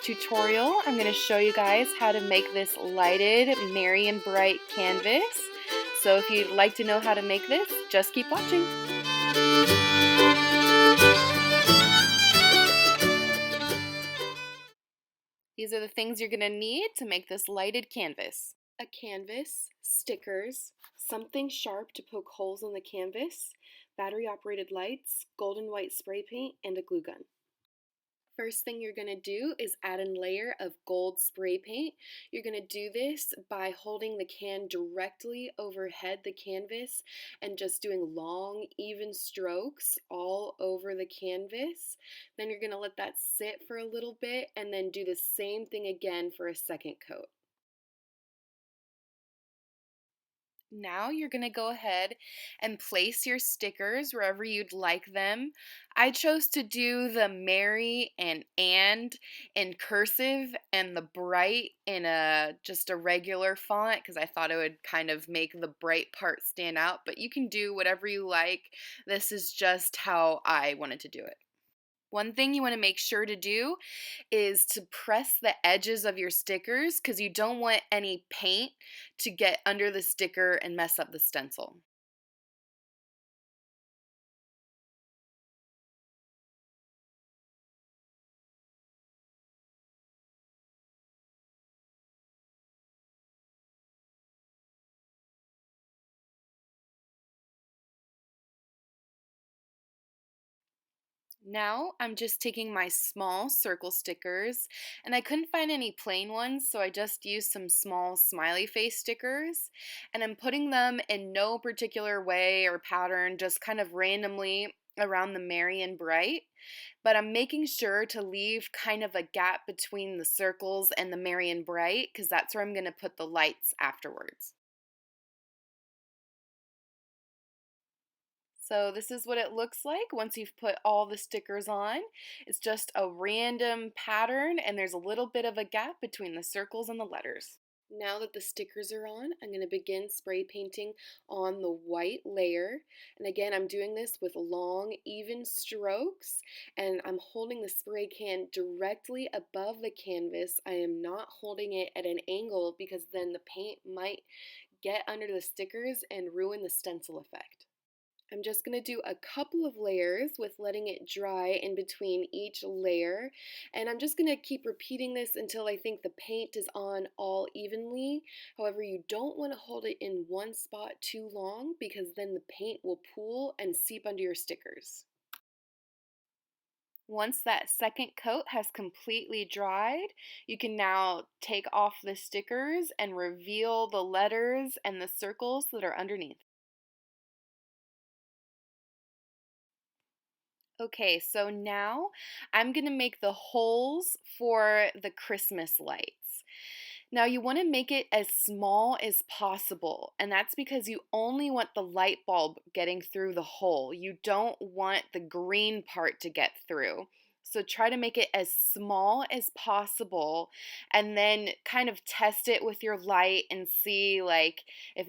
tutorial, I'm going to show you guys how to make this lighted merry and bright canvas. So if you'd like to know how to make this, just keep watching. These are the things you're going to need to make this lighted canvas. A canvas, stickers, something sharp to poke holes in the canvas, battery-operated lights, golden white spray paint, and a glue gun. First thing you're going to do is add a layer of gold spray paint. You're going to do this by holding the can directly overhead the canvas and just doing long, even strokes all over the canvas. Then you're going to let that sit for a little bit and then do the same thing again for a second coat. Now you're going to go ahead and place your stickers wherever you'd like them. I chose to do the merry and in cursive and the bright in just a regular font because I thought it would kind of make the bright part stand out, but you can do whatever you like. This is just how I wanted to do it. One thing you want to make sure to do is to press the edges of your stickers because you don't want any paint to get under the sticker and mess up the stencil. Now I'm just taking my small circle stickers, and I couldn't find any plain ones, so I just used some small smiley face stickers, and I'm putting them in no particular way or pattern, just kind of randomly around the merry and bright. But I'm making sure to leave kind of a gap between the circles and the merry and bright because that's where I'm going to put the lights afterwards. So this is what it looks like once you've put all the stickers on. It's just a random pattern and there's a little bit of a gap between the circles and the letters. Now that the stickers are on, I'm going to begin spray painting on the white layer. And again, I'm doing this with long, even strokes, and I'm holding the spray can directly above the canvas. I am not holding it at an angle because then the paint might get under the stickers and ruin the stencil effect. I'm just going to do a couple of layers with letting it dry in between each layer, and I'm just going to keep repeating this until I think the paint is on all evenly. However, you don't want to hold it in one spot too long because then the paint will pool and seep under your stickers. Once that second coat has completely dried, you can now take off the stickers and reveal the letters and the circles that are underneath. Okay, so now I'm going to make the holes for the Christmas lights. Now you want to make it as small as possible, and that's because you only want the light bulb getting through the hole. You don't want the green part to get through. So try to make it as small as possible and then kind of test it with your light and see like if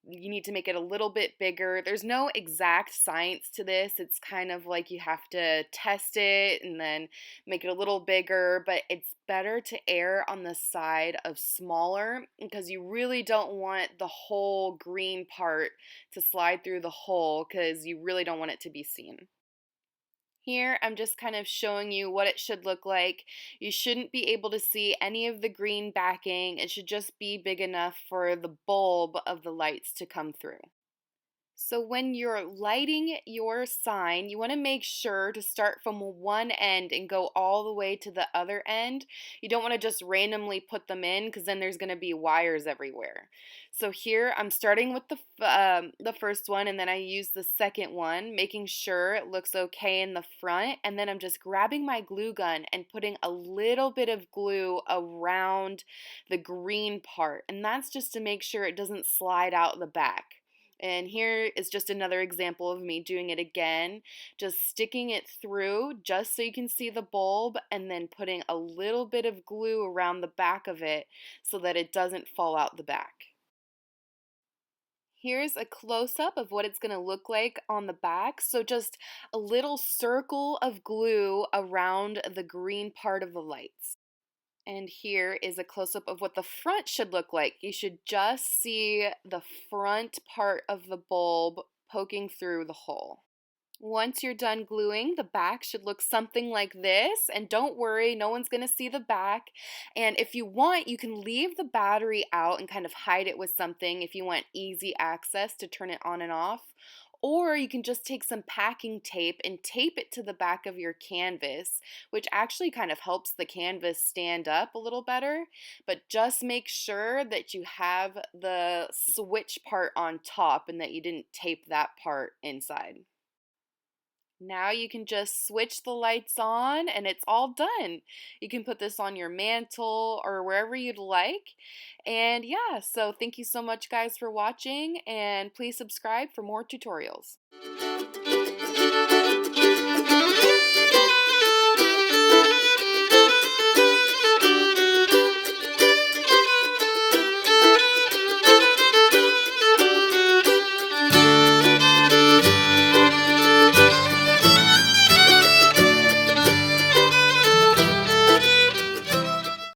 you need to make it a little bit bigger. There's no exact science to this. It's kind of like you have to test it and then make it a little bigger, but it's better to err on the side of smaller because you really don't want the whole green part to slide through the hole because you really don't want it to be seen. Here, I'm just kind of showing you what it should look like. You shouldn't be able to see any of the green backing. It should just be big enough for the bulb of the lights to come through. So when you're lighting your sign, you want to make sure to start from one end and go all the way to the other end. You don't want to just randomly put them in because then there's going to be wires everywhere. So here I'm starting with the first one and then I use the second one, making sure it looks okay in the front, and then I'm just grabbing my glue gun and putting a little bit of glue around the green part, and that's just to make sure it doesn't slide out the back. And here is just another example of me doing it again, just sticking it through just so you can see the bulb and then putting a little bit of glue around the back of it so that it doesn't fall out the back. Here's a close-up of what it's going to look like on the back. So just a little circle of glue around the green part of the lights. And here is a close-up of what the front should look like. You should just see the front part of the bulb poking through the hole. Once you're done gluing, the back should look something like this. And don't worry, no one's going to see the back. And if you want, you can leave the battery out and kind of hide it with something if you want easy access to turn it on and off. Or you can just take some packing tape and tape it to the back of your canvas, which actually kind of helps the canvas stand up a little better. But just make sure that you have the switch part on top and that you didn't tape that part inside. Now you can just switch the lights on and it's all done. You can put this on your mantle or wherever you'd like. And yeah, so thank you so much guys for watching, and please subscribe for more tutorials.